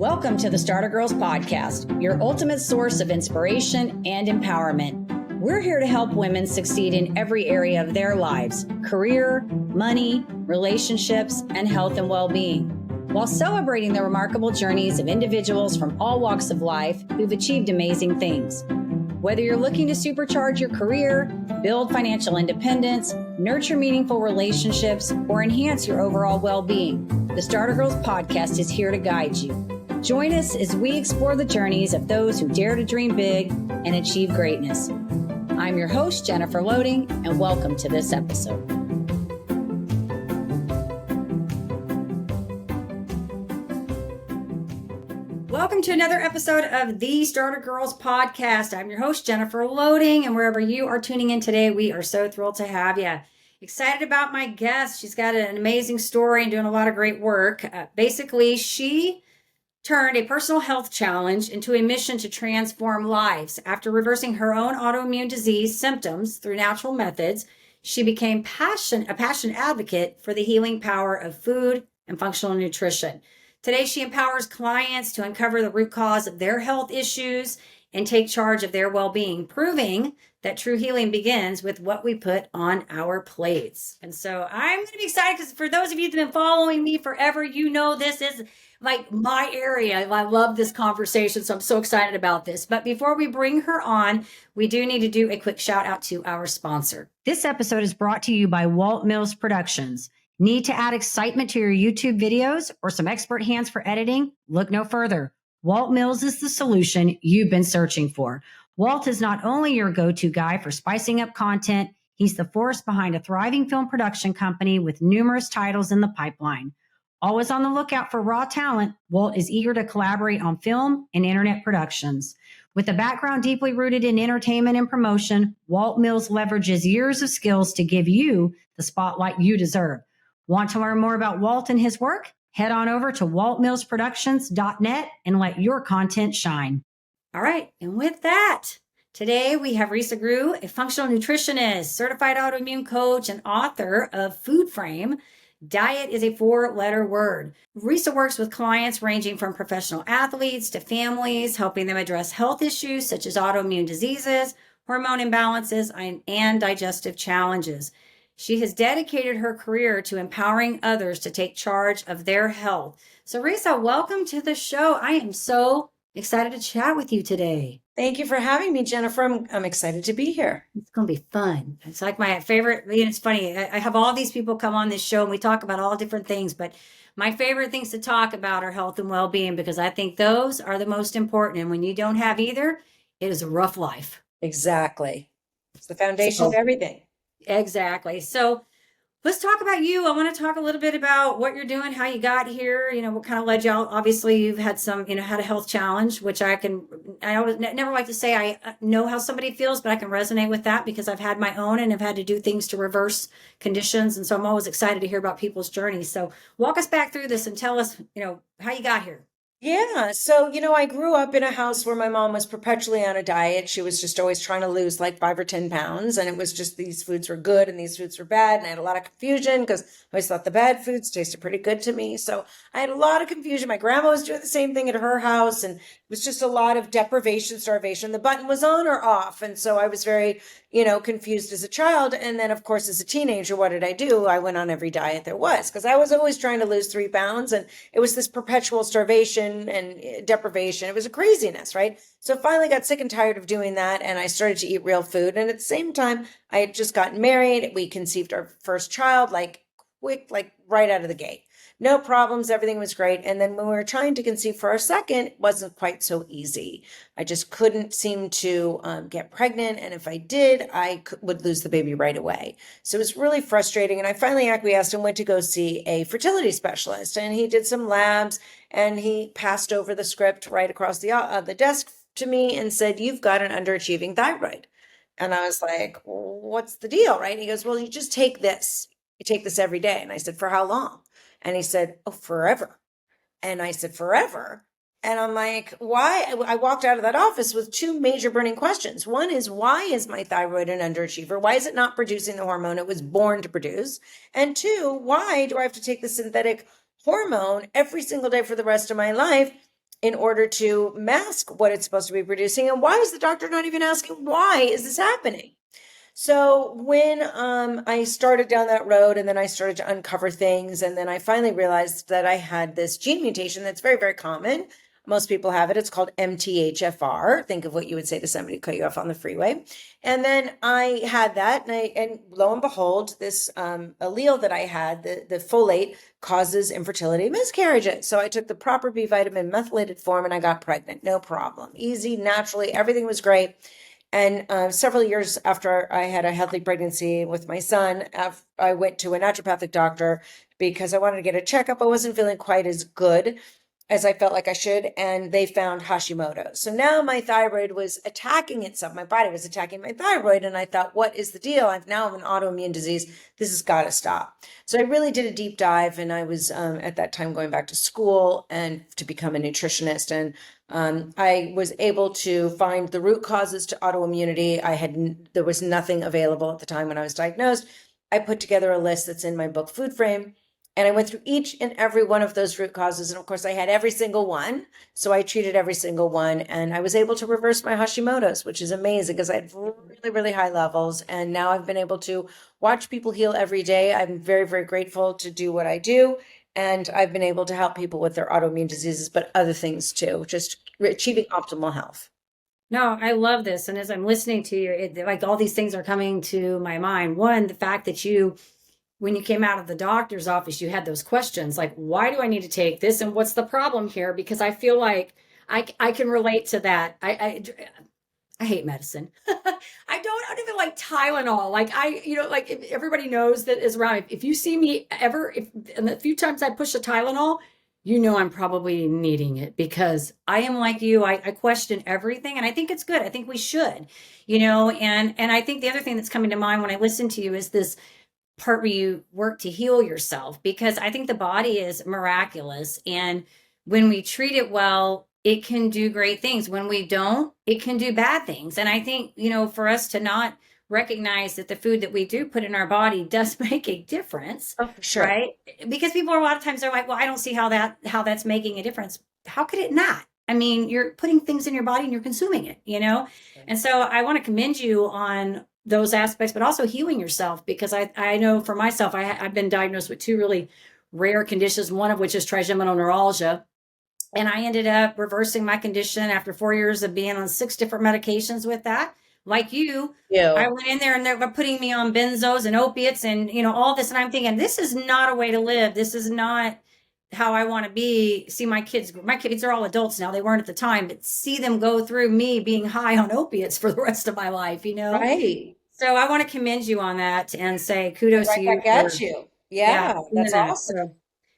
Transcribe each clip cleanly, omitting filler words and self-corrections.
Welcome to the Starter Girlz podcast, your ultimate source of inspiration and empowerment. We're here to help women succeed in every area of their lives: career, money, relationships, and health and well-being, while celebrating the remarkable journeys of individuals from all walks of life who've achieved amazing things. Whether you're looking to supercharge your career, build financial independence, nurture meaningful relationships, or enhance your overall well-being, the Starter Girlz podcast is here to guide you. Join us as we explore the journeys of those who dare to dream big and achieve greatness. I'm your host, Jennifer Loehding, and welcome to this episode. Welcome to another episode of the Starter Girlz podcast. I'm your host, Jennifer Loehding, and wherever you are tuning in today, we are so thrilled to have you. Excited about my guest. She's got an amazing story and doing a lot of great work. Basically, she turned a personal health challenge into a mission to transform lives. After reversing her own autoimmune disease symptoms through natural methods, she became a passionate advocate for the healing power of food and functional nutrition. Today, she empowers clients to uncover the root cause of their health issues and take charge of their well-being, proving that true healing begins with what we put on our plates. And so I'm going to be excited because for those of you that have been following me forever, you know this is like my area. I love this conversation, so I'm so excited about this. But before we bring her on, we do need to do a quick shout out to our sponsor. This episode is brought to you by Walt Mills Productions. Need to add excitement to your YouTube videos or some expert hands for editing? Look no further. Walt Mills is the solution you've been searching for. Walt is not only your go-to guy for spicing up content, he's the force behind a thriving film production company with numerous titles in the pipeline. Always on the lookout for raw talent, Walt is eager to collaborate on film and internet productions. With a background deeply rooted in entertainment and promotion, Walt Mills leverages years of skills to give you the spotlight you deserve. Want to learn more about Walt and his work? Head on over to waltmillsproductions.net and let your content shine. All right, and with that, today we have Risa Groux, a functional nutritionist, certified autoimmune coach, and author of FoodFrame. Diet is a four-letter word. Risa works with clients ranging from professional athletes to families, helping them address health issues such as autoimmune diseases, hormone imbalances, and digestive challenges. She has dedicated her career to empowering others to take charge of their health. So Risa, welcome to the show. I am so excited to chat with you today. Thank you for having me, Jennifer. I'm excited to be here. It's going to be fun. It's like my favorite, it's funny. I have all these people come on this show and we talk about all different things, but my favorite things to talk about are health and well-being because I think those are the most important. And when you don't have either, it is a rough life. Exactly. It's the foundation of everything. Exactly. So let's talk about you. I want to talk a little bit about what you're doing, how you got here, what kind of led you out. Obviously, you've had some, had a health challenge, which I always never like to say I know how somebody feels, but I can resonate with that because I've had my own and have had to do things to reverse conditions. And so I'm always excited to hear about people's journeys. So walk us back through this and tell us, how you got here. Yeah. So, I grew up in a house where my mom was perpetually on a diet. She was just always trying to lose like 5 or 10 pounds. And it was just these foods were good and these foods were bad. And I had a lot of confusion because I always thought the bad foods tasted pretty good to me. So I had a lot of confusion. My grandma was doing the same thing at her house. And it was just a lot of deprivation, starvation. The button was on or off. And so I was very, confused as a child. And then, of course, as a teenager, what did I do? I went on every diet there was because I was always trying to lose 3 pounds. And it was this perpetual starvation and deprivation. It was a craziness, right? So finally got sick and tired of doing that. And I started to eat real food. And at the same time, I had just gotten married. We conceived our first child, quick, right out of the gate. No problems. Everything was great. And then when we were trying to conceive for our second, it wasn't quite so easy. I just couldn't seem to get pregnant. And if I did, I would lose the baby right away. So it was really frustrating. And I finally acquiesced and went to go see a fertility specialist. And he did some labs and he passed over the script right across the desk to me and said, "You've got an underachieving thyroid." And I was like, "What's the deal?" Right? And he goes, "Well, you just take this. You take this every day." And I said, "For how long?" And he said, "Oh, forever." And I said, "Forever?" And I'm like, why? I walked out of that office with 2 major burning questions. One is, why is my thyroid an underachiever? Why is it not producing the hormone it was born to produce? And 2, why do I have to take the synthetic hormone every single day for the rest of my life in order to mask what it's supposed to be producing. And why is the doctor not even asking, why is this happening? So when I started down that road, and then I started to uncover things, and then I finally realized that I had this gene mutation that's very, very common. Most people have it. It's called MTHFR. Think of what you would say to somebody who cut you off on the freeway. And then I had that, and lo and behold, this allele that I had, the folate, causes infertility and miscarriages. So I took the proper B vitamin methylated form, and I got pregnant. No problem. Easy, naturally, everything was great. And several years after I had a healthy pregnancy with my son, I went to a naturopathic doctor because I wanted to get a checkup. I wasn't feeling quite as good as I felt like I should, and they found Hashimoto's. So now my thyroid was attacking itself. My body was attacking my thyroid, and I thought, what is the deal? I've now an autoimmune disease. This has got to stop. So I really did a deep dive, and I was at that time going back to school and to become a nutritionist. And I was able to find the root causes to autoimmunity. There was nothing available at the time when I was diagnosed. I put together a list that's in my book, FoodFrame. And I went through each and every one of those root causes. And of course, I had every single one. So I treated every single one. And I was able to reverse my Hashimoto's, which is amazing because I had really, really high levels. And now I've been able to watch people heal every day. I'm very, very grateful to do what I do. And I've been able to help people with their autoimmune diseases, but other things too, just achieving optimal health. No, I love this. And as I'm listening to you, like all these things are coming to my mind. One, the fact that when you came out of the doctor's office, you had those questions like, why do I need to take this? And what's the problem here? Because I feel like I can relate to that. I hate medicine. I don't even like Tylenol. Like like if everybody knows that is around. If you see me ever, and the few times I push a Tylenol, I'm probably needing it because I am like you. I question everything, and I think it's good. I think we should, and I think the other thing that's coming to mind when I listen to you is this part where you work to heal yourself, because I think the body is miraculous. And when we treat it well, it can do great things. When we don't, it can do bad things. And I think, for us to not recognize that the food that we do put in our body does make a difference. Oh, for sure. Right? Because people a lot of times are like, well, I don't see how that's making a difference. How could it not? I mean, you're putting things in your body and you're consuming it, And so I want to commend you on those aspects, but also healing yourself, because I know for myself, I've been diagnosed with two really rare conditions, one of which is trigeminal neuralgia. And I ended up reversing my condition after 4 years of being on 6 different medications with that. Like you, I went in there and they were putting me on benzos and opiates and, all this. And I'm thinking, this is not a way to live. This is not how I want to be. See my kids are all adults now. They weren't at the time, but see them go through me being high on opiates for the rest of my life, Right. So I want to commend you on that and say kudos Right to you. back at you. Yeah, that's awesome. So,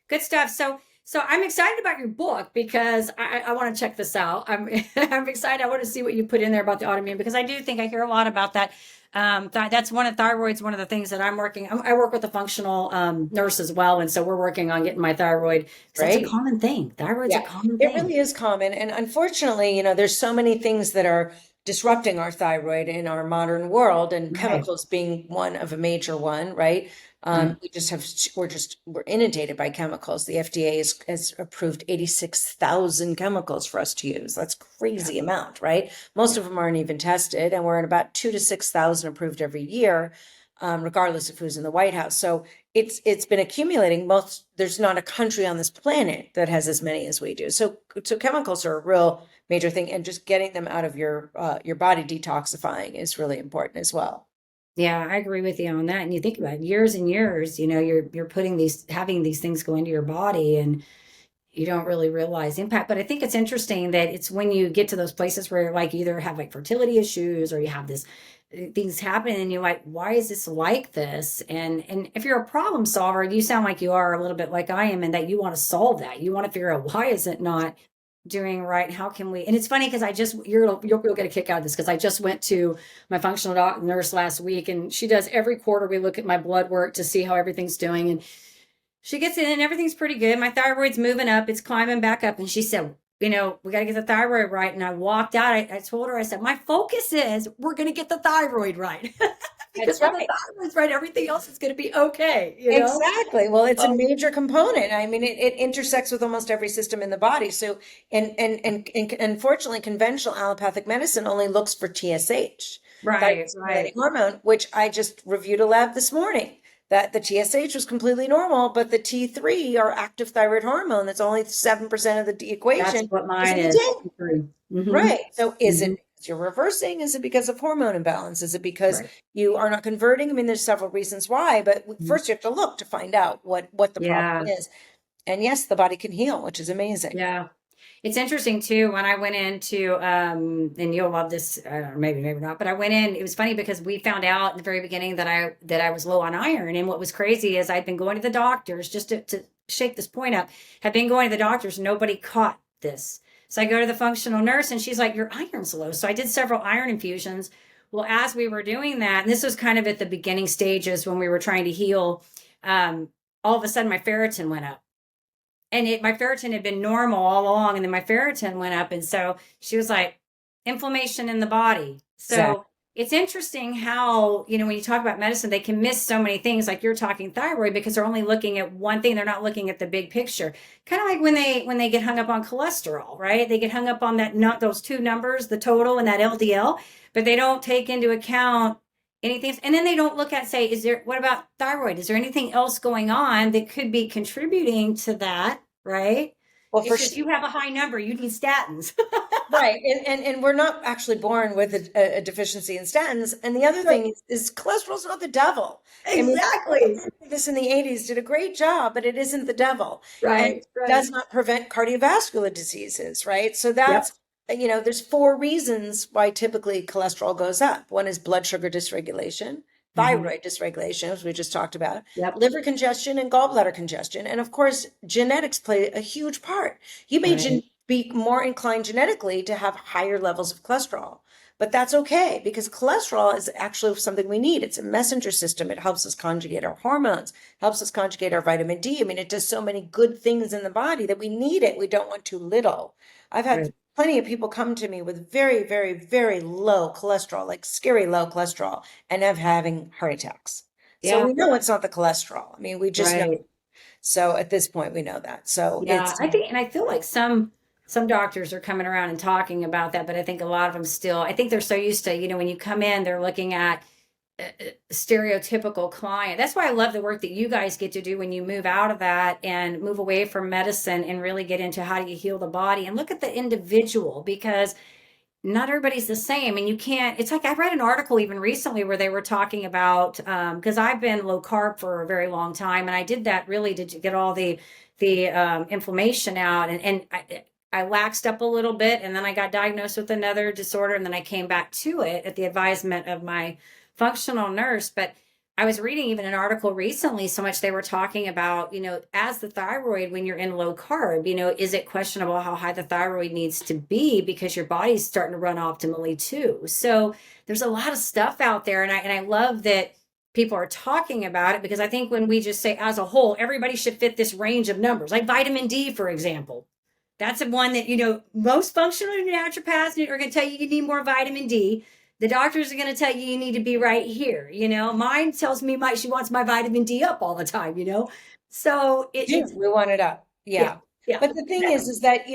good stuff. So I'm excited about your book because I want to check this out. I'm excited. I want to see what you put in there about the autoimmune, because I do think I hear a lot about that. That's thyroid's one of the things that I work with a functional nurse as well. And so we're working on getting my thyroid. Right. It's a common thing. Thyroid's a common thing. It really is common. And unfortunately, there's so many things that are disrupting our thyroid in our modern world, and chemicals being one of a major one, right? We're inundated by chemicals. The FDA has approved 86,000 chemicals for us to use. That's crazy amount, right? Most of them aren't even tested, and we're at about 2,000 to 6,000 approved every year, regardless of who's in the White House. So it's been accumulating. There's not a country on this planet that has as many as we do. So chemicals are a real major thing, and just getting them out of your body, detoxifying, is really important as well. Yeah, I agree with you on that. And you think about it, years and years, you're having these things go into your body, and you don't really realize the impact. But I think it's interesting that it's when you get to those places where like you either have like fertility issues or you have things happen and you're like, why is this like this? And if you're a problem solver, you sound like you are a little bit like I am, and that you want to solve that. You want to figure out, why is it not doing right? How can we? And it's funny because you'll get a kick out of this, because I just went to my functional nurse last week, and she does every quarter. We look at my blood work to see how everything's doing, and she gets in and everything's pretty good. My thyroid's moving up, it's climbing back up, and she said, we got to get the thyroid right. And I walked out. I told her, I said, my focus is we're going to get the thyroid right. Because That's when the right. thyroid's right, everything else is going to be okay, you know? Exactly. Well, it's a Oh, major component. I mean, it intersects with almost every system in the body. So, and unfortunately, conventional allopathic medicine only looks for TSH, thyroid right, stimulating right. hormone, which I just reviewed a lab this morning that the TSH was completely normal, but the T3, our active thyroid hormone, that's only 7% of the That's equation, what is mine is. maintained. Mm-hmm. Right. So is Mm-hmm. it because you're reversing? Is it because of hormone imbalance? Is it because Right. you are not converting? I mean, there's several reasons why, but Mhm. first you have to look to find out what the problem Yeah. is. And yes, the body can heal, which is amazing. Yeah. It's interesting too when I went into and you'll love this, I don't know, maybe not, but I went in, it was funny because we found out in the very beginning that I was low on iron. And what was crazy is I'd been going to the doctors just to shake this point up, had been going to the doctors, nobody caught this. So I go to the functional nurse and she's like, your iron's low. So I did several iron infusions. Well, as we were doing that, and this was kind of at the beginning stages when we were trying to heal, um, all of a sudden my ferritin went up, and my ferritin had been normal all along, and then my ferritin went up, and so she was like, inflammation in the body. Exactly. So it's interesting how, when you talk about medicine, they can miss so many things, like you're talking thyroid, because they're only looking at one thing. They're not looking at the big picture. Kind of like when they get hung up on cholesterol, right? They get hung up on that, not those two numbers, the total and that LDL, but they don't take into account anything. And then they don't look at, say, what about thyroid? Is there anything else going on that could be contributing to that? Right? Well, for It's just sure. you have a high number, you need statins. Right. And we're not actually born with a deficiency in statins. And the other Right. thing is cholesterol's not the devil. I mean, Exactly. this in the 80s did a great job, but it isn't the devil and Right, right. does not prevent cardiovascular diseases, right? So Yep. there's four reasons why typically cholesterol goes up. One is blood sugar dysregulation, Hmm. thyroid dysregulation, as we just talked about, Yep. liver congestion, and gallbladder congestion. And of course, genetics play a huge part. You may Right. be more inclined genetically to have higher levels of cholesterol. But that's okay because cholesterol is actually something we need. It's a messenger system. It helps us conjugate our hormones, helps us conjugate our vitamin D. I mean, it does so many good things in the body that we need it. We don't want too little. I've had Right. plenty of people come to me with very, very, very low cholesterol, like scary low cholesterol, and of having heart attacks. So Yeah. we know it's not the cholesterol. I mean, we just know. Right. So at this point, we know that. So Yeah. it's I think, and I feel like some doctors are coming around and talking about that, but I think a lot of them still, I think they're so used to, when you come in, they're looking at stereotypical client. That's why I love the work that you guys get to do when you move out of that and move away from medicine and really get into how do you heal the body and look at the individual, because not everybody's the same. And you can't, it's like I read an article even recently where they were talking about, because I've been low carb for a very long time, and I did that really to get all the inflammation out, and I waxed up a little bit, and then I got diagnosed with another disorder, and then I came back to it at the advisement of my functional nurse. But I was reading even an article recently, so much they were talking about, as the thyroid, when you're in low carb, is it questionable how high the thyroid needs to be because your body's starting to run optimally too. So there's a lot of stuff out there. And I love that people are talking about it, because I think when we just say as a whole, everybody should fit this range of numbers, like vitamin D, for example. That's the one that, most functional naturopaths are going to tell you you need more vitamin D. The doctors are going to tell you need to be right here. Mine tells me she wants my vitamin D up all the time. So do. it's, We want it up. yeah, Yeah. yeah, But the thing definitely. is that,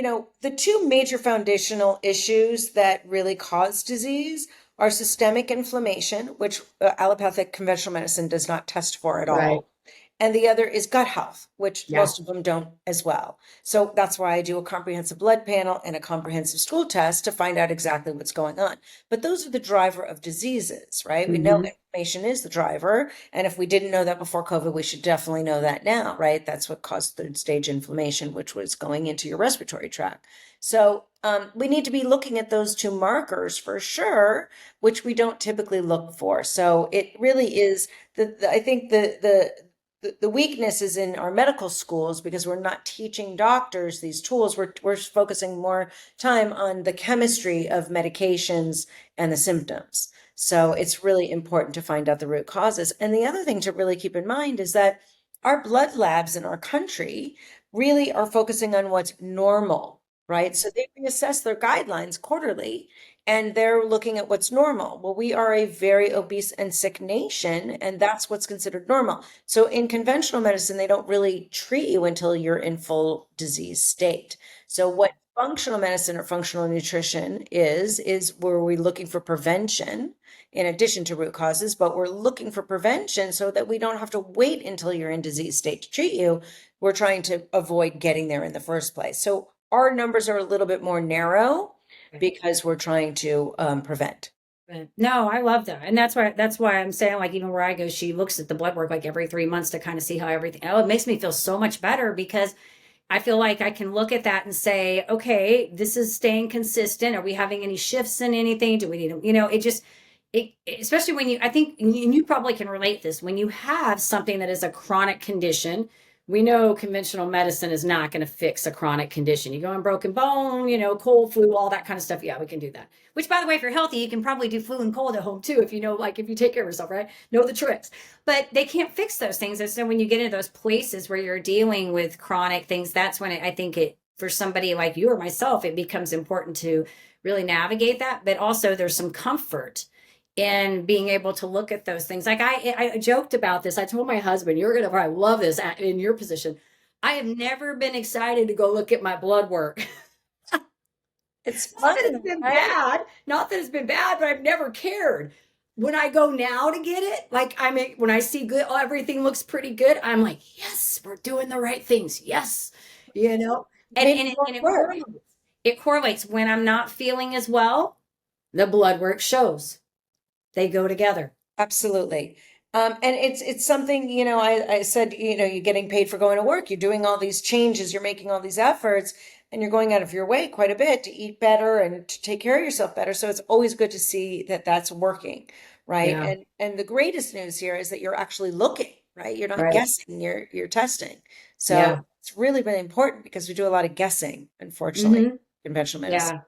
the two major foundational issues that really cause disease are systemic inflammation, which allopathic conventional medicine does not test for at Right. all. And the other is gut health, which Yeah. most of them don't as well. So that's why I do a comprehensive blood panel and a comprehensive stool test to find out exactly what's going on. But those are the driver of diseases, right? We know Hmm. inflammation is the driver. And if we didn't know that before COVID, we should definitely know that now, right? That's what caused third stage inflammation, which was going into your respiratory tract. So we need to be looking at those two markers for sure, which we don't typically look for. So it really is I think the weakness is in our medical schools because we're not teaching doctors these tools. We're focusing more time on the chemistry of medications and the symptoms. So it's really important to find out the root causes. And the other thing to really keep in mind is that our blood labs in our country really are focusing on what's normal. right? So they reassess their guidelines quarterly and they're looking at what's normal. Well, we are a very obese and sick nation, and that's what's considered normal. So in conventional medicine, they don't really treat you until you're in full disease state. So what functional medicine or functional nutrition is where we're looking for prevention in addition to root causes, but we're looking for prevention so that we don't have to wait until you're in disease state to treat you. We're trying to avoid getting there in the first place. So our numbers are a little bit more narrow because we're trying to prevent. No, I love that. And that's why I'm saying, like, even where I go, she looks at the blood work like every 3 months to kind of see how everything, oh, it makes me feel so much better because I feel like I can look at that and say, okay, this is staying consistent. Are we having any shifts in anything? Do we need to, it just, especially when I think, and you probably can relate this, when you have something that is a chronic condition, we know conventional medicine is not going to fix a chronic condition. You go on broken bone, cold, flu, all that kind of stuff. Yeah, we can do that. Which, by the way, if you're healthy, you can probably do flu and cold at home too, if if you take care of yourself, right? Know the tricks. But they can't fix those things. And so when you get into those places where you're dealing with chronic things, that's when I think for somebody like you or myself, it becomes important to really navigate that. But also there's some comfort in being able to look at those things. Like I joked about this. I told my husband, you're going to probably love this in your position. I have never been excited to go look at my blood work. It's Not fun, that it's been right? bad. Not that it's been bad, but I've never cared. When I go now to get it, when I see good, everything looks pretty good. I'm like, yes, we're doing the right things. Yes, and Maybe and it it, won't and it work. correlates. It correlates when I'm not feeling as well. The blood work shows they go together. Absolutely. And it's something, I said, you're getting paid for going to work, you're doing all these changes, you're making all these efforts, and you're going out of your way quite a bit to eat better and to take care of yourself better. So it's always good to see that that's working, right? Yeah, And the greatest news here is that you're actually looking, right? You're not right. guessing, you're testing. So Yeah. it's really, really important because we do a lot of guessing, unfortunately, Hmm. conventional medicine. Yeah.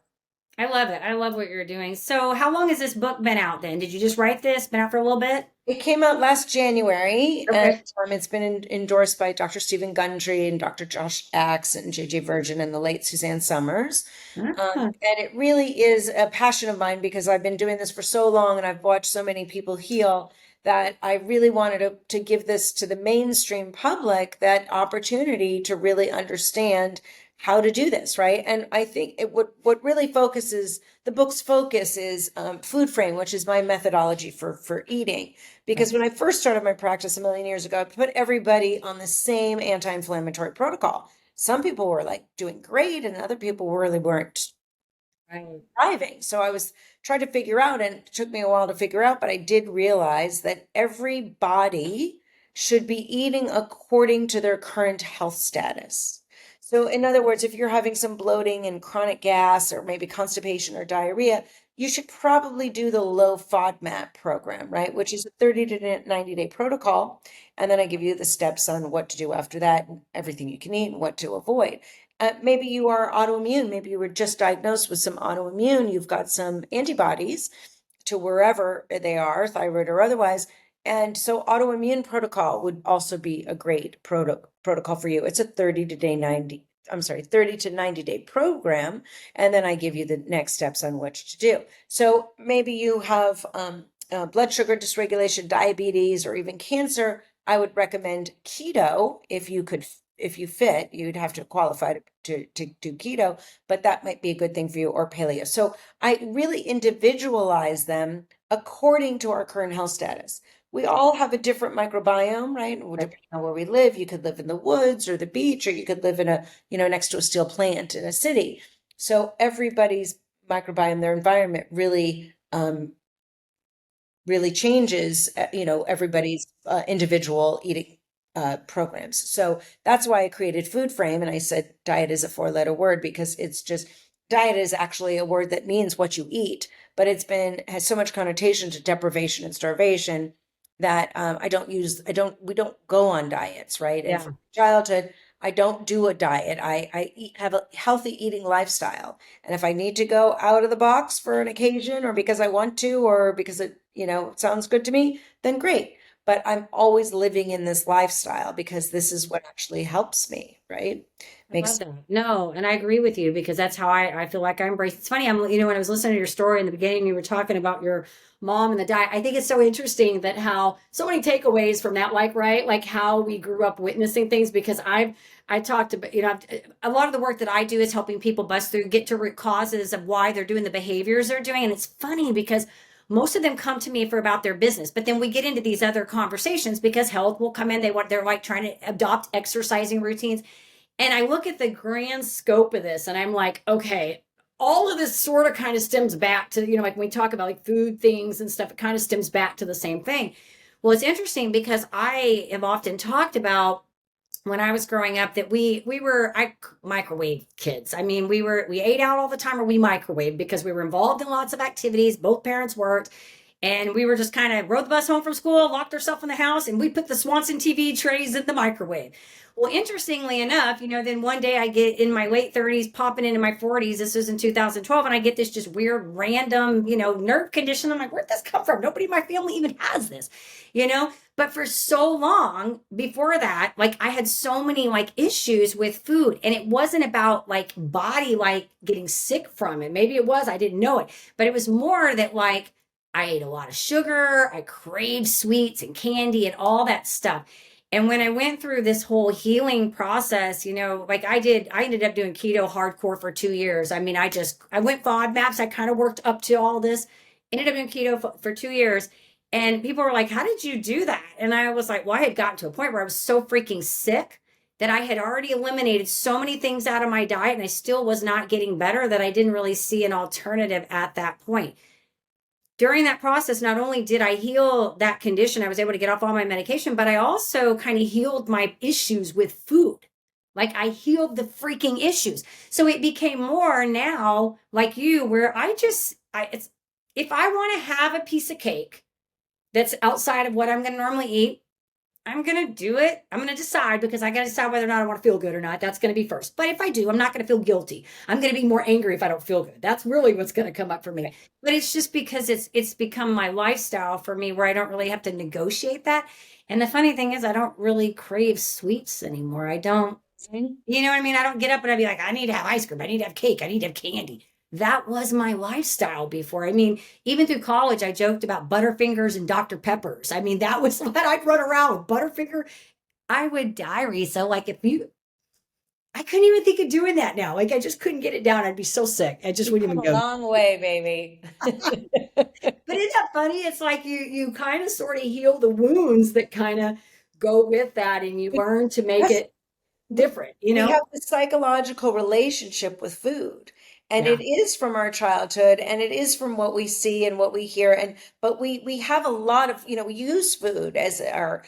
I love it. I love what you're doing. So, how long has this book been out then? Did you just write this? Been out for a little bit? It came out last January, and Okay. it's been endorsed by Dr. Stephen Gundry and Dr. Josh Axe and JJ Virgin and the late Suzanne Summers. Ah, And it really is a passion of mine because I've been doing this for so long and I've watched so many people heal that I really wanted to give this to the mainstream public, that opportunity to really understand how to do this, right? And I think what really focuses, the book's focus is FoodFrame, which is my methodology for eating. Because when I first started my practice a million years ago, I put everybody on the same anti-inflammatory protocol. Some people were like doing great, and other people really weren't right. thriving. So I was trying to figure out, and it took me a while to figure out, but I did realize that every body should be eating according to their current health status. So, in other words, if you're having some bloating and chronic gas, or maybe constipation or diarrhea, you should probably do the low FODMAP program, right? Which is a 30 to 90-day protocol. And then I give you the steps on what to do after that, and everything you can eat and what to avoid. Maybe you are autoimmune. Maybe you were just diagnosed with some autoimmune. You've got some antibodies to wherever they are, thyroid or otherwise. And so autoimmune protocol would also be a great protocol for you. It's a 30 to 90 day program. And then I give you the next steps on what to do. So maybe you have blood sugar dysregulation, diabetes, or even cancer. I would recommend keto if you fit. You'd have to qualify to do keto, but that might be a good thing for you, or paleo. So I really individualize them according to our current health status. We all have a different microbiome, right? Depending on where we live, you could live in the woods or the beach, or you could live in next to a steel plant in a city. So everybody's microbiome, their environment really changes, everybody's individual eating programs. So that's why I created FoodFrame. And I said diet is a 4-letter word because it's just, diet is actually a word that means what you eat, but has so much connotation to deprivation and starvation that we don't go on diets, right? And Yeah. from childhood, I don't do a diet. Have a healthy eating lifestyle. And if I need to go out of the box for an occasion, or because I want to, or because it sounds good to me, then great. but I'm always living in this lifestyle because this is what actually helps me, right? I love Makes that. No, and I agree with you because that's how I feel like I embrace. It's funny, when I was listening to your story in the beginning, you were talking about your mom and the diet. I think it's so interesting that how so many takeaways from that, like, right, like how we grew up witnessing things. Because I talked about, a lot of the work that I do is helping people bust through, get to root causes of why they're doing the behaviors they're doing, and it's funny because most of them come to me for about their business, but then we get into these other conversations because health will come in. They're like trying to adopt exercising routines, and I look at the grand scope of this and I'm like, okay, all of this sort of kind of stems back to, like when we talk about like food things and stuff, it kind of stems back to the same thing. Well, it's interesting because I have often talked about when I was growing up that I microwave kids. I mean, we ate out all the time or we microwaved because we were involved in lots of activities. Both parents worked. And we were just kind of rode the bus home from school, locked ourselves in the house, and we put the Swanson TV trays in the microwave. Well, interestingly enough, then one day I get in my late 30s, popping into my 40s. This was in 2012, and I get this just weird, random, nerve condition. I'm like, where'd this come from? Nobody in my family even has this, But for so long before that, like I had so many like issues with food, and it wasn't about like body, like getting sick from it. Maybe it was, I didn't know it, but it was more that like I ate a lot of sugar. I craved sweets and candy and all that stuff. And when I went through this whole healing process, like I ended up doing keto hardcore for 2 years. I mean, I went FODMAPs. I kind of worked up to all this, ended up doing keto for 2 years. And people were like, how did you do that? And I was like, well, I had gotten to a point where I was so freaking sick that I had already eliminated so many things out of my diet and I still was not getting better that I didn't really see an alternative at that point. During that process, not only did I heal that condition, I was able to get off all my medication, but I also kind of healed my issues with food. Like I healed the freaking issues. So it became more now like you, where if I want to have a piece of cake that's outside of what I'm going to normally eat, I'm going to do it. I'm going to decide because I got to decide whether or not I want to feel good or not. That's going to be first. But if I do, I'm not going to feel guilty. I'm going to be more angry if I don't feel good. That's really what's going to come up for me. But it's just because it's become my lifestyle for me where I don't really have to negotiate that. And the funny thing is I don't really crave sweets anymore. I don't, you know what I mean? I don't get up and I'd be like, I need to have ice cream. I need to have cake. I need to have candy. That was my lifestyle before. I mean, even through college, I joked about Butterfingers and Dr. Peppers. I mean, that was what I'd run around with, Butterfinger. I would die, Risa. Like I couldn't even think of doing that now. Like I just couldn't get it down. I'd be so sick. I just You've wouldn't come even a go. long way, baby. But isn't that funny? It's like you kind of sort of heal the wounds that kind of go with that, and you learn to make Yes, it different, we have this psychological relationship with food, and it Yeah. is from our childhood, and it is from what we see and what we hear. And but we have a lot of, we use food as our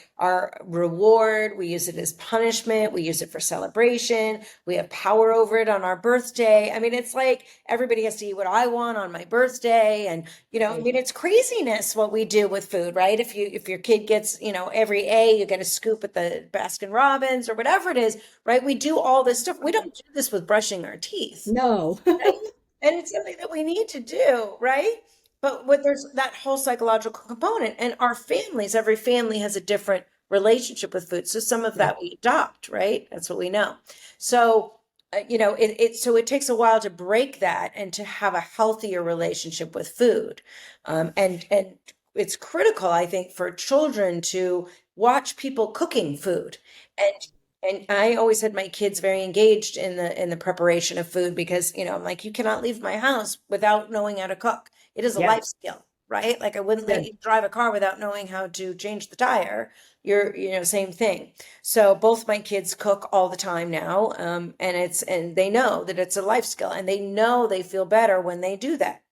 reward. We use it as punishment. We use it for celebration. We have power over it on our birthday. I mean, it's like everybody has to eat what I want on my birthday. And I Right. mean, it's craziness what we do with food, right? If your kid gets, every A, you get a scoop at the Baskin Robbins or whatever it is, right? We do all this stuff. We don't do this with brushing our teeth, No. right? And it's something that we need to do, right? But there's that whole psychological component, and our families, every family has a different relationship with food. So some of Yeah. that we adopt, right? That's what we know. So, so it takes a while to break that and to have a healthier relationship with food. And it's critical, I think, for children to watch people cooking food. And and I always had my kids very engaged in the preparation of food because, I'm like, you cannot leave my house without knowing how to cook. It is a Yeah. life skill, right? Like I wouldn't let Good. you drive a car without knowing how to change the tire. Same thing. So both my kids cook all the time now, and they know that it's a life skill, and they know they feel better when they do that.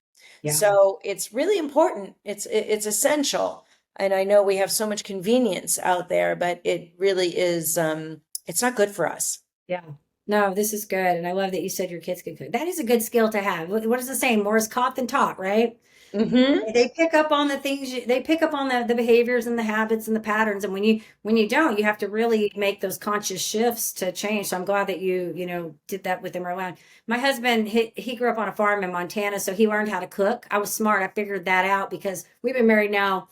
Yeah. So it's really important. It's essential. And I know we have so much convenience out there, but it really is, it's not good for us. Yeah. No, this is good. And I love that you said your kids could cook. That is a good skill to have. What is the saying? More is caught than taught, right? Hmm. They pick up on the things they pick up on the behaviors and the habits and the patterns. And when you don't, you have to really make those conscious shifts to change. So I'm glad that you did that with them early on. My husband, he grew up on a farm in Montana, so he learned how to cook. I was smart. I figured that out because we've been married now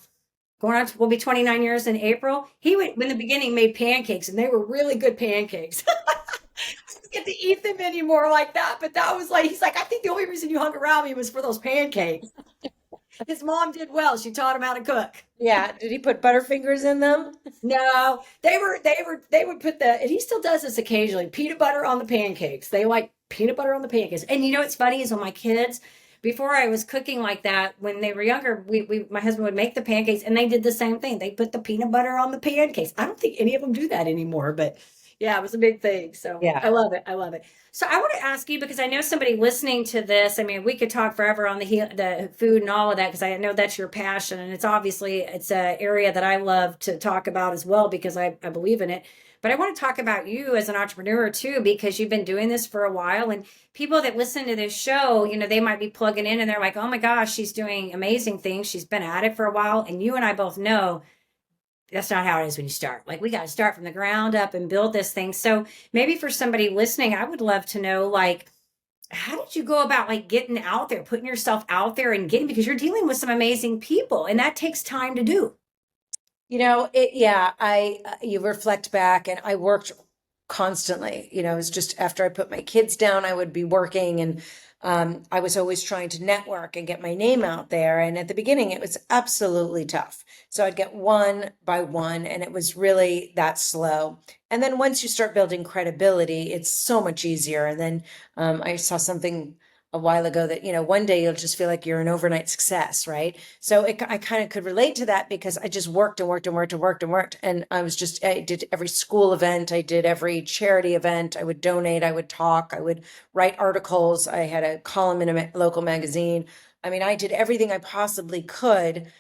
going on to, will be 29 years in April. He would, in the beginning, made pancakes, and they were really good pancakes. I didn't get to eat them anymore like that, but that was like, he's like, I think the only reason you hung around me was for those pancakes. His mom did well. She taught him how to cook. Yeah. Did he put Butterfingers in them? No, they would put the, and he still does this occasionally, peanut butter on the pancakes. They like peanut butter on the pancakes. And you know what's funny is when my kids, before I was cooking like that, when they were younger, my husband would make the pancakes and they did the same thing. They put the peanut butter on the pancakes. I don't think any of them do that anymore, but yeah, it was a big thing. So Yeah. I love it. I love it. So I want to ask you because I know somebody listening to this. I mean, we could talk forever on the food and all of that because I know that's your passion, and it's obviously it's an area that I love to talk about as well because I believe in it. But I want to talk about you as an entrepreneur too because you've been doing this for a while, and people that listen to this show, you know, they might be plugging in and they're like, "Oh my gosh, she's doing amazing things. She's been at it for a while," and you and I both know that's not how it is when you start. Like we got to start from the ground up and build this thing. So maybe for somebody listening, I would love to know like how did you go about like getting out there, putting yourself out there and getting because you're dealing with some amazing people and that takes time to do. Yeah, you reflect back and I worked constantly. It was just after I put my kids down, I would be working and I was always trying to network and get my name out there. And at the beginning, it was absolutely tough. So I'd get one by one, and it was really that slow. And then once you start building credibility, it's so much easier. And then I saw something a while ago that, one day you'll just feel like you're an overnight success, right? So I kind of could relate to that because I just worked and worked and worked and worked and worked. And I did every school event. I did every charity event. I would donate. I would talk. I would write articles. I had a column in a local magazine. I mean, I did everything I possibly could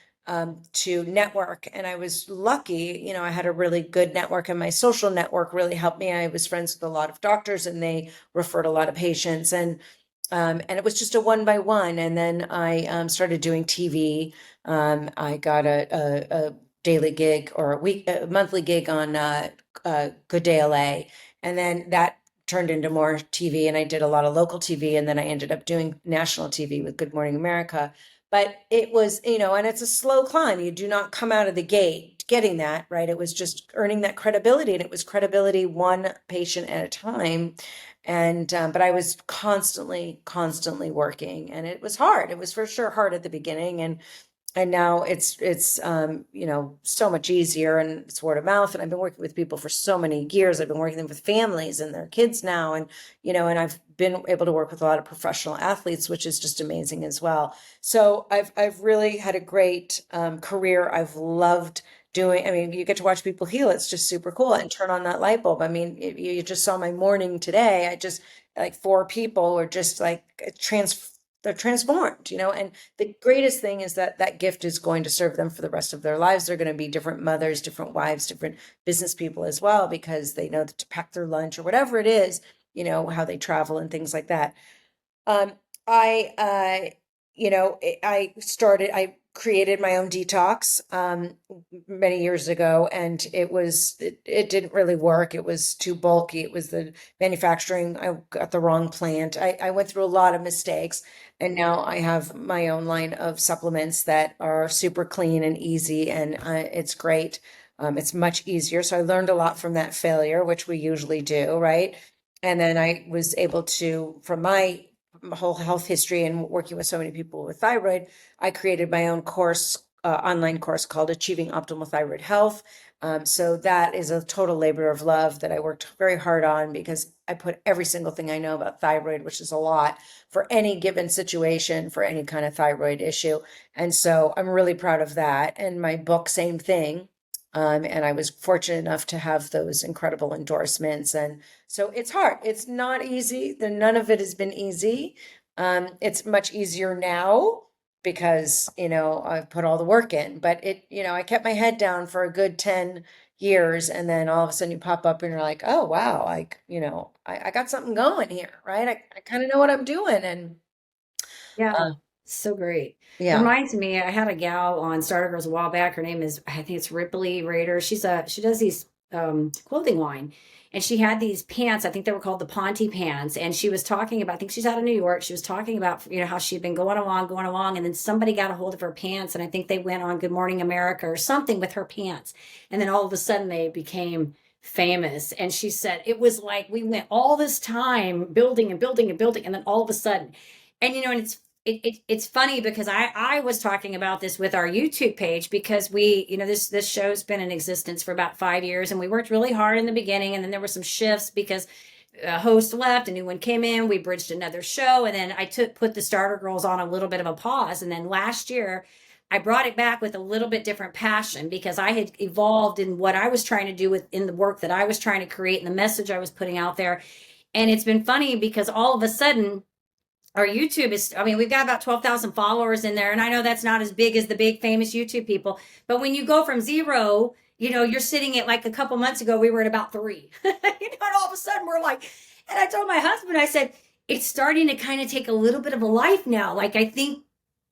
to network. And I was lucky, I had a really good network and my social network really helped me. I was friends with a lot of doctors and they referred a lot of patients. And it was just a one by one. And then I started doing TV. I got a daily gig or a monthly gig on Good Day LA. And then that turned into more TV. And I did a lot of local TV. And then I ended up doing national TV with Good Morning America. But it was, and it's a slow climb. You do not come out of the gate getting that, right? It was just earning that credibility. And it was credibility one patient at a time. And but I was constantly working and it was hard. It was for sure hard at the beginning, and now it's so much easier, and it's word of mouth, and I've been working with people for so many years. I've been working with families and their kids now, and and I've been able to work with a lot of professional athletes, which is just amazing as well. So I've really had a great career. I've loved doing, I mean, you get to watch people heal. It's just super cool and turn on that light bulb. I mean, you just saw my morning today. I just like 4 people were just like they're transformed, and the greatest thing is that that gift is going to serve them for the rest of their lives. They're going to be different mothers, different wives, different business people as well, because they know that to pack their lunch or whatever it is, how they travel and things like that. Um, I created my own detox many years ago, and it didn't really work. It was too bulky. It was the manufacturing. I got the wrong plant. I went through a lot of mistakes, and now I have my own line of supplements that are super clean and easy, and it's great. It's much easier. So I learned a lot from that failure, which we usually do, right? And then I was able to, from my whole health history and working with so many people with thyroid, I created my own course, online course called Achieving Optimal Thyroid Health. So that is a total labor of love that I worked very hard on because I put every single thing I know about thyroid, which is a lot for any given situation, for any kind of thyroid issue. And so I'm really proud of that. And my book, same thing. And I was fortunate enough to have those incredible endorsements. And so it's hard. It's not easy. None of it has been easy. It's much easier now because, I've put all the work in, but I kept my head down for a good 10 years. And then all of a sudden you pop up and you're like, oh, wow. Like, I got something going here, right? I kind of know what I'm doing. And Yeah, uh, so great. It yeah. reminds me, I had a gal on Starter Girlz a while back. Her name is, I think it's Ripley Rader. She does these clothing line. and she had these pants. I think they were called the Ponte pants. And she was talking about, I think she's out of New York. She was talking about, how she'd been going along. And then somebody got a hold of her pants. And I think they went on Good Morning America or something with her pants. And then all of a sudden they became famous. And she said, it was like we went all this time building and building and building. And then all of a sudden, and, and it's funny because I was talking about this with our YouTube page because we, this show's been in existence for about 5 years, and we worked really hard in the beginning, and then there were some shifts because a host left, a new one came in, we bridged another show, and then I put the Starter Girlz on a little bit of a pause, and then last year I brought it back with a little bit different passion because I had evolved in what I was trying to do in the work that I was trying to create and the message I was putting out there. And it's been funny because all of a sudden our YouTube is, we've got about 12,000 followers in there. And I know that's not as big as the big famous YouTube people. But when you go from zero, you're sitting at like a couple months ago, we were at about 3. And all of a sudden we're like, and I told my husband, I said, it's starting to kind of take a little bit of a life now. Like, I think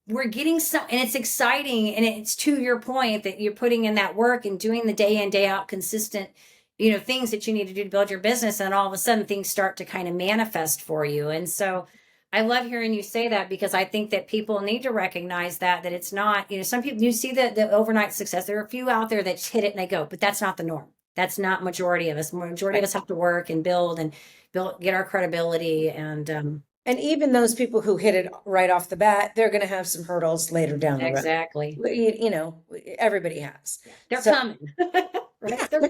we're getting some, and it's exciting. And it's to your point that you're putting in that work and doing the day in, day out, consistent, things that you need to do to build your business. And all of a sudden things start to kind of manifest for you. And so I love hearing you say that because I think that people need to recognize that it's not, some people, you see the overnight success. There are a few out there that hit it and they go, but that's not the norm. That's not majority of us. Majority of us have to work and build, get our credibility. And even those people who hit it right off the bat, they're going to have some hurdles later down the road. Exactly. Everybody has. They're coming. Right? They're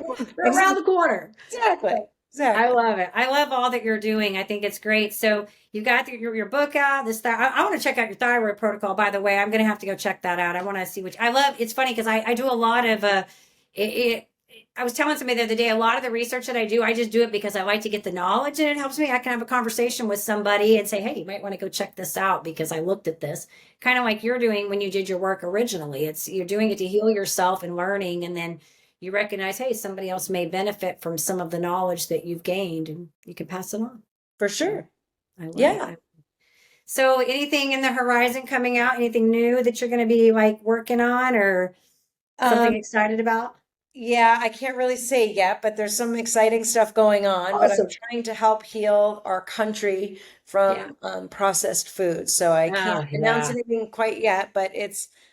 around the corner. Exactly. I love it. I love all that you're doing. I think it's great. So you got your book out. I want to check out your thyroid protocol, by the way. I'm going to have to go check that out. I want to see it's funny because I do a lot of, I was telling somebody the other day, a lot of the research that I do, I just do it because I like to get the knowledge and it helps me. I can have a conversation with somebody and say, hey, you might want to go check this out because I looked at this. Kind of like you're doing when you did your work originally. You're doing it to heal yourself and learning, and then you recognize, hey, somebody else may benefit from some of the knowledge that you've gained, and you can pass it on. For sure. I love it. So anything in the horizon coming out, anything new that you're going to be like working on or something excited about? Yeah, I can't really say yet, but there's some exciting stuff going on. Awesome. But I'm trying to help heal our country from processed foods. So I can't announce anything quite yet, but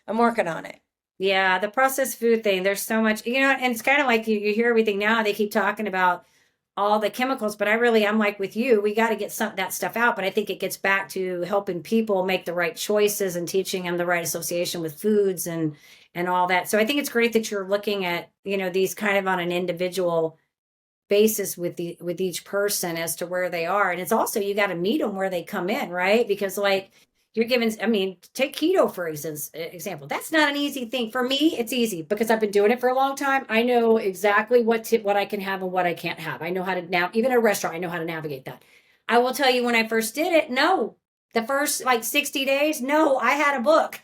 I'm working on it. Yeah, the processed food thing, there's so much, and it's kind of like you hear everything now, they keep talking about all the chemicals, but I'm like with you, we got to get that stuff out. But I think it gets back to helping people make the right choices and teaching them the right association with foods and all that. So I think it's great that you're looking at, these kind of on an individual basis with each person as to where they are. And it's also, you got to meet them where they come in, right? Because like, you're given, take keto, for example. That's not an easy thing. For me, it's easy because I've been doing it for a long time. I know exactly what I can have and what I can't have. I know how to now, even at a restaurant, I know how to navigate that. I will tell you when I first did it, no. The first 60 days, no, I had a book.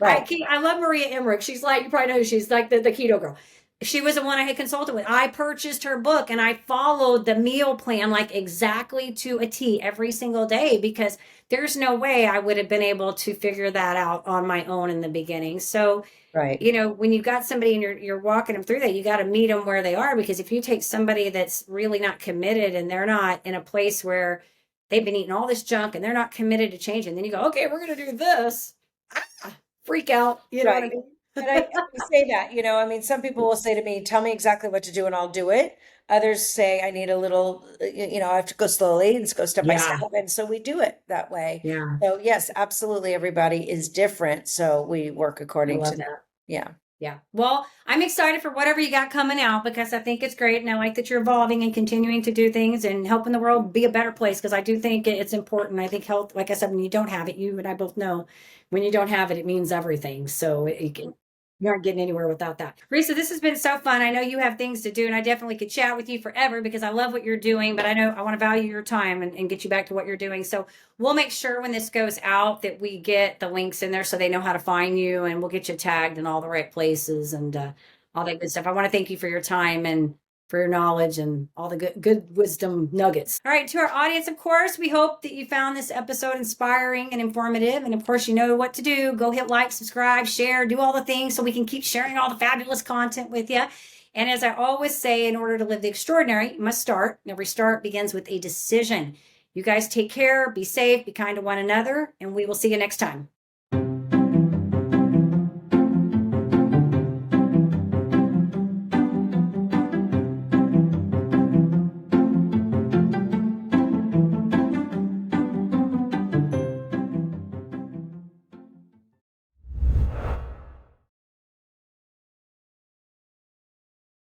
Right. I love Maria Emmerich. She's like, you probably know who she's like the keto girl. She was the one I had consulted with. I purchased her book and I followed the meal plan like exactly to a T every single day because there's no way I would have been able to figure that out on my own in the beginning. So, right. When you've got somebody and you're walking them through that, you got to meet them where they are, because if you take somebody that's really not committed and they're not in a place where they've been eating all this junk and they're not committed to changing, then you go, okay, we're going to do this. Freak out. You know what I mean? And I say that, some people will say to me, tell me exactly what to do and I'll do it. Others say I need a little, I have to go slowly and go step by step. And so we do it that way. Yeah. So yes, absolutely. Everybody is different. So we work according to that. Yeah. Yeah. Well, I'm excited for whatever you got coming out because I think it's great. And I like that you're evolving and continuing to do things and helping the world be a better place, because I do think it's important. I think health, like I said, when you don't have it, you and I both know when you don't have it, it means everything. So you aren't getting anywhere without that. Risa, this has been so fun. I know you have things to do, and I definitely could chat with you forever because I love what you're doing, but I know I want to value your time and get you back to what you're doing. So we'll make sure when this goes out that we get the links in there so they know how to find you, and we'll get you tagged in all the right places and all that good stuff. I want to thank you for your time and for your knowledge and all the good wisdom nuggets. All right, to our audience, of course, we hope that you found this episode inspiring and informative. And of course, you know what to do. Go hit like, subscribe, share, do all the things so we can keep sharing all the fabulous content with you. And as I always say, in order to live the extraordinary, you must start. Every start begins with a decision. You guys take care, be safe, be kind to one another, and we will see you next time.